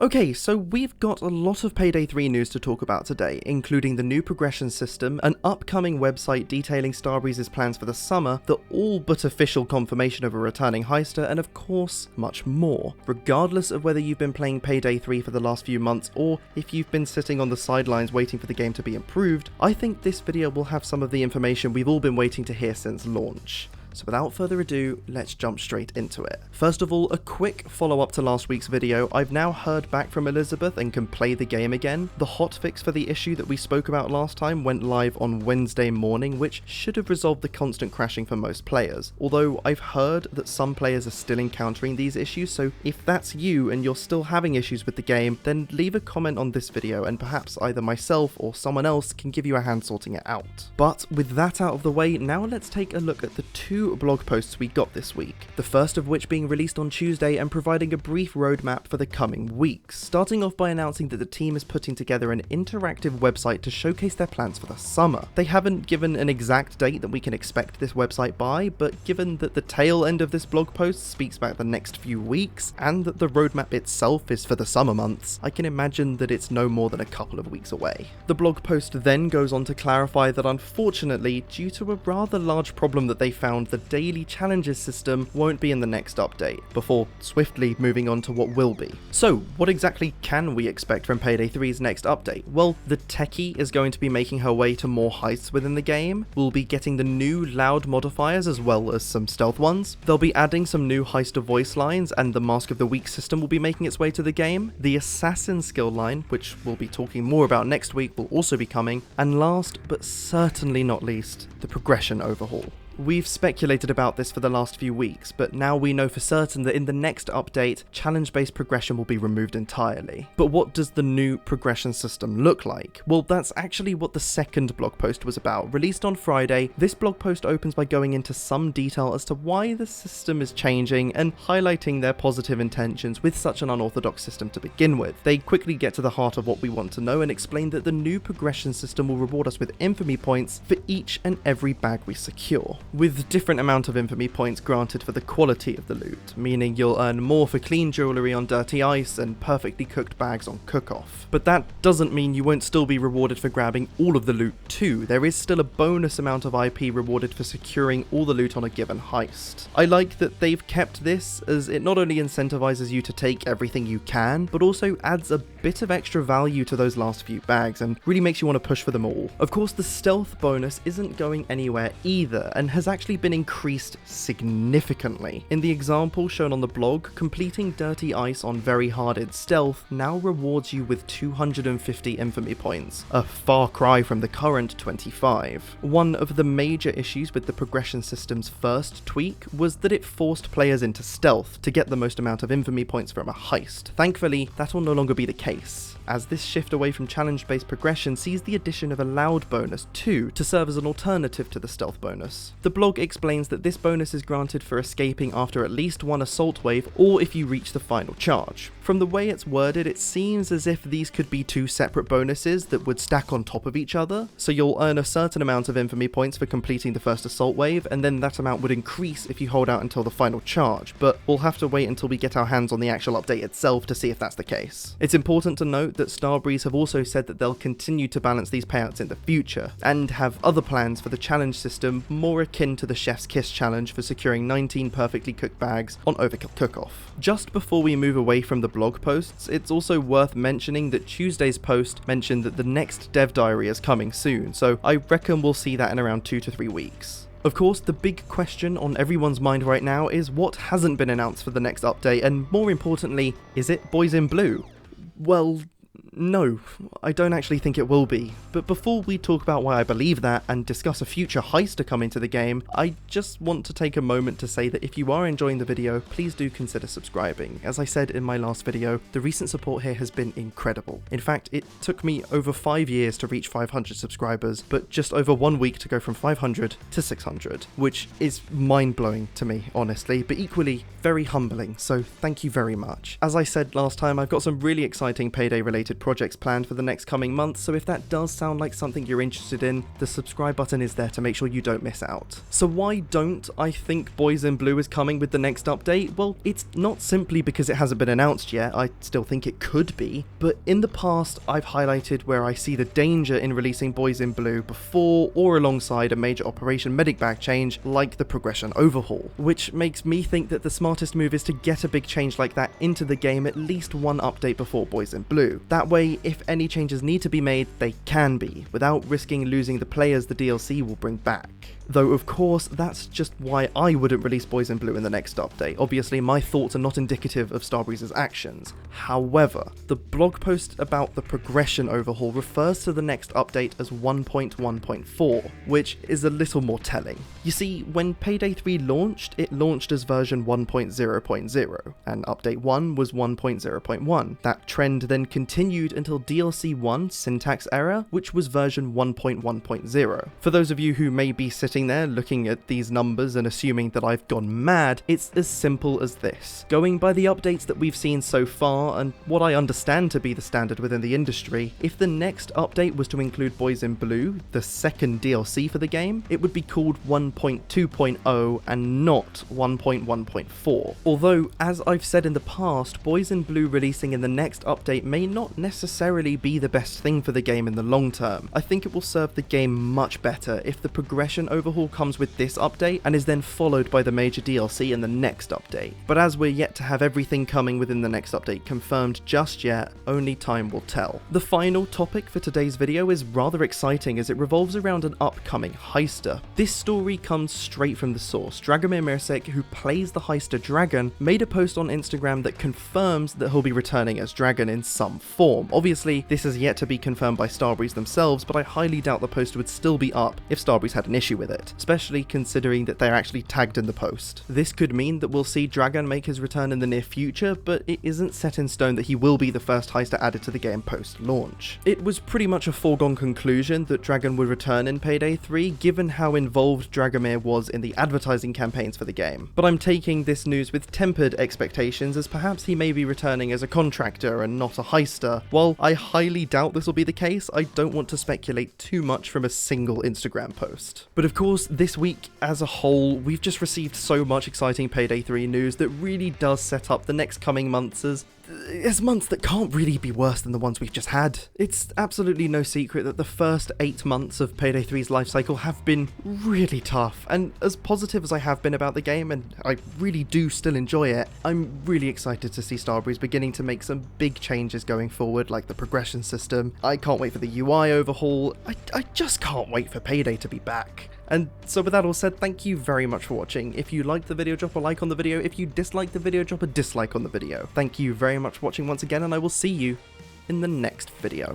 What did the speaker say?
Okay, so we've got a lot of Payday 3 news to talk about today, including the new progression system, an upcoming website detailing Starbreeze's plans for the summer, the all but official confirmation of a returning heister, and of course, much more. Regardless of whether you've been playing Payday 3 for the last few months or if you've been sitting on the sidelines waiting for the game to be improved, I think this video will have some of the information we've all been waiting to hear since launch. So without further ado, let's jump straight into it. First of all, a quick follow-up to last week's video. I've now heard back from Elizabeth and can play the game again. The hotfix for the issue that we spoke about last time went live on Wednesday morning, which should have resolved the constant crashing for most players. Although I've heard that some players are still encountering these issues, so if that's you and you're still having issues with the game, then leave a comment on this video and perhaps either myself or someone else can give you a hand sorting it out. But with that out of the way, now let's take a look at the two blog posts we got this week, the first of which being released on Tuesday and providing a brief roadmap for the coming weeks, starting off by announcing that the team is putting together an interactive website to showcase their plans for the summer. They haven't given an exact date that we can expect this website by, but given that the tail end of this blog post speaks about the next few weeks, and that the roadmap itself is for the summer months, I can imagine that it's no more than a couple of weeks away. The blog post then goes on to clarify that unfortunately, due to a rather large problem that they found, the daily challenges system won't be in the next update, before swiftly moving on to what will be. So, what exactly can we expect from Payday 3's next update? Well, the techie is going to be making her way to more heists within the game. We'll be getting the new loud modifiers as well as some stealth ones. They'll be adding some new heister voice lines, and the Mask of the Week system will be making its way to the game. The assassin skill line, which we'll be talking more about next week, will also be coming. And last, but certainly not least, the progression overhaul. We've speculated about this for the last few weeks, but now we know for certain that in the next update, challenge-based progression will be removed entirely. But what does the new progression system look like? Well, that's actually what the second blog post was about. Released on Friday, this blog post opens by going into some detail as to why the system is changing and highlighting their positive intentions with such an unorthodox system to begin with. They quickly get to the heart of what we want to know and explain that the new progression system will reward us with infamy points for each and every bag we secure, with different amount of infamy points granted for the quality of the loot, meaning you'll earn more for clean jewellery on dirty ice and perfectly cooked bags on cook-off. But that doesn't mean you won't still be rewarded for grabbing all of the loot too. There is still a bonus amount of IP rewarded for securing all the loot on a given heist. I like that they've kept this, as it not only incentivizes you to take everything you can, but also adds a bit of extra value to those last few bags and really makes you want to push for them all. Of course, the stealth bonus isn't going anywhere either, and has actually been increased significantly. In the example shown on the blog, completing dirty ice on very harded stealth now rewards you with 250 infamy points, a far cry from the current 25. One of the major issues with the progression system's first tweak was that it forced players into stealth to get the most amount of infamy points from a heist. Thankfully, that will no longer be the case, as this shift away from challenge-based progression sees the addition of a loud bonus too, to serve as an alternative to the stealth bonus. The blog explains that this bonus is granted for escaping after at least one assault wave or if you reach the final charge. From the way it's worded, it seems as if these could be two separate bonuses that would stack on top of each other, so you'll earn a certain amount of infamy points for completing the first assault wave, and then that amount would increase if you hold out until the final charge, but we'll have to wait until we get our hands on the actual update itself to see if that's the case. It's important to note that Starbreeze have also said that they'll continue to balance these payouts in the future, and have other plans for the challenge system more akin to the Chef's Kiss challenge for securing 19 perfectly cooked bags on Overkill Cook-Off. Just before we move away from the blog posts, it's also worth mentioning that Tuesday's post mentioned that the next dev diary is coming soon, so I reckon we'll see that in around 2 to 3 weeks. Of course, the big question on everyone's mind right now is what hasn't been announced for the next update, and more importantly, is it Boys in Blue? Well, no, I don't actually think it will be. But before we talk about why I believe that and discuss a future heister coming to the game, I just want to take a moment to say that if you are enjoying the video, please do consider subscribing. As I said in my last video, the recent support here has been incredible. In fact, it took me over 5 years to reach 500 subscribers, but just over 1 week to go from 500 to 600, which is mind-blowing to me, honestly, but equally very humbling, so thank you very much. As I said last time, I've got some really exciting Payday related projects planned for the next coming months, so if that does sound like something you're interested in, the subscribe button is there to make sure you don't miss out. So why don't I think Boys in Blue is coming with the next update? Well, it's not simply because it hasn't been announced yet, I still think it could be, but in the past I've highlighted where I see the danger in releasing Boys in Blue before or alongside a major Operation Medic Bag change like the Progression Overhaul, which makes me think that the smartest move is to get a big change like that into the game at least one update before Boys in Blue. That way, if any changes need to be made, they can be, without risking losing the players the DLC will bring back. Though of course, that's just why I wouldn't release Boys in Blue in the next update. Obviously, my thoughts are not indicative of Starbreeze's actions. However, the blog post about the Progression Overhaul refers to the next update as 1.1.4, which is a little more telling. You see, when Payday 3 launched, it launched as version 1.0.0, and Update 1 was 1.0.1. That trend then continued until DLC 1, Syntax Error, which was version 1.1.0. For those of you who may be sitting there looking at these numbers and assuming that I've gone mad, it's as simple as this. Going by the updates that we've seen so far, and what I understand to be the standard within the industry, if the next update was to include Boys in Blue, the second DLC for the game, it would be called 1.2.0 and not 1.1.4. Although, as I've said in the past, Boys in Blue releasing in the next update may not necessarily be the best thing for the game in the long term. I think it will serve the game much better if the Progression Overhaul comes with this update and is then followed by the major DLC in the next update. But as we're yet to have everything coming within the next update confirmed just yet, only time will tell. The final topic for today's video is rather exciting as it revolves around an upcoming heister. This story comes straight from the source. Dragomir Mirsek, who plays the heister Dragan, made a post on Instagram that confirms that he'll be returning as Dragan in some form. Obviously, this is yet to be confirmed by Starbreeze themselves, but I highly doubt the post would still be up if Starbreeze had an issue with it, especially considering that they're actually tagged in the post. This could mean that we'll see Dragan make his return in the near future, but it isn't set in stone that he will be the first heister added to the game post-launch. It was pretty much a foregone conclusion that Dragan would return in Payday 3, given how involved Dragomir was in the advertising campaigns for the game. But I'm taking this news with tempered expectations, as perhaps he may be returning as a contractor and not a heister. While I highly doubt this will be the case, I don't want to speculate too much from a single Instagram post. But of course, this week as a whole, we've just received so much exciting Payday 3 news that really does set up the next coming months as months that can't really be worse than the ones we've just had. It's absolutely no secret that the first 8 months of Payday 3's life cycle have been really tough, and as positive as I have been about the game, and I really do still enjoy it, I'm really excited to see Starbreeze beginning to make some big changes going forward, like the progression system. I can't wait for the UI overhaul. I just can't wait for Payday to be back. And so with that all said, thank you very much for watching. If you liked the video, drop a like on the video. If you disliked the video, drop a dislike on the video. Thank you very much for watching once again, and I will see you in the next video.